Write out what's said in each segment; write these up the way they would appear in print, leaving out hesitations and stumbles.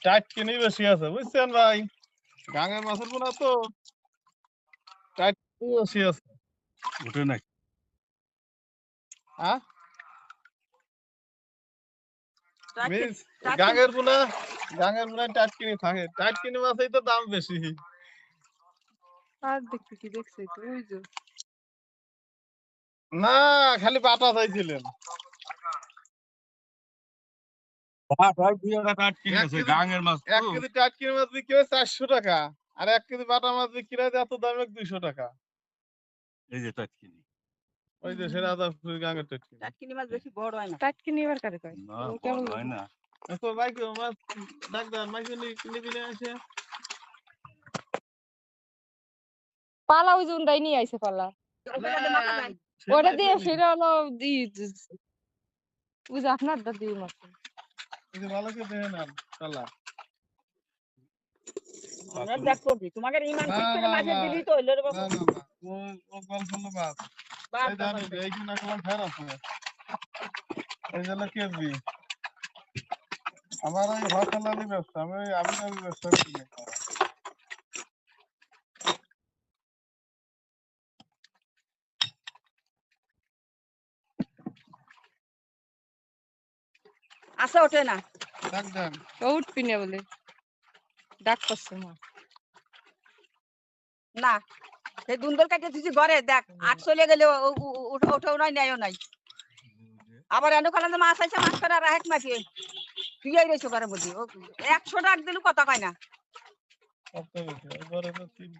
টাটকিনি বেশি আছে বুঝছেন ভাই, গাঙের মাছের পোনা তো টাটকিনি বেশি আছে। ওঠে নাকি? গাঙের পোনা টাটকিনি থাকে, টাটকিনি মাছেই তো দাম বেশি। আর দেখতে কি দেখছি তো ওই যে না খালি বাটা চাইছিলেন। গাঙের মাছ 1 কেজি টাটকিনি মাছ বিক্রি হয় 400 টাকা, আর 1 কেজি বাটা মাছ বিক্রি হয় এত দামে 200 টাকা। এই যে টাটকিনি, ওই যে সেরা গাঙের টাটকিনি। টাটকিনি মাছ বেশি বড় হয় না। টাটকিনি এবার কারে কয়? না বড় হয় না। তো ভাই কেউ মাছ ডাক্তার মাছ নিবি না আছে। পালা ওই যে উন্ডাই নিয়ে আইছে পালা। ওটা দিয়ে সেটা হলো ওই যে আপনারটা দিয়ে মাছ। এই যে ভালো করে দেখে নেন পালা। আমরা দেখ করবি তোমাকে ইমান ঠিক করে মাঝে দিলি তো হইলো রে বাবা। না ও গল্প হলো বাদ। এই জানি এই কি না কোন ফের আছে। এই জন্য কেবি আমার এই ভাষালালি ব্যবসা, আমি ব্যবসা করি না। আসে ওঠে না। ডাক দেন। ও উঠবি না বলে ডাক করছে মা। না সেই দুন্দর কাটে তুই ঘরে দেখ 8 চলে গেলে ওঠেও নাই নেয়ও নাই। আবার এনে খালাতে মাছ আইছে, মাছ করে আর এক মাছ তুই এই রইছো ঘরে বলবি 100 টাকা দিলু কথা কয় না। কত বেশি এবারে তো 3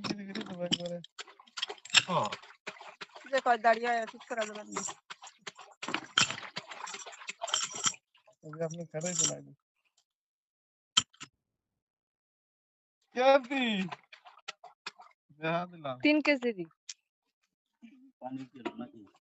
কেজি করে তো ভাই করে। যে কয় দাঁড়িয়ে ঠিক করা যাবে না। এই আপনি খারাই তো নাই। কেবি দেখা দিলাম 3 কেজি পানি দিল নাকি?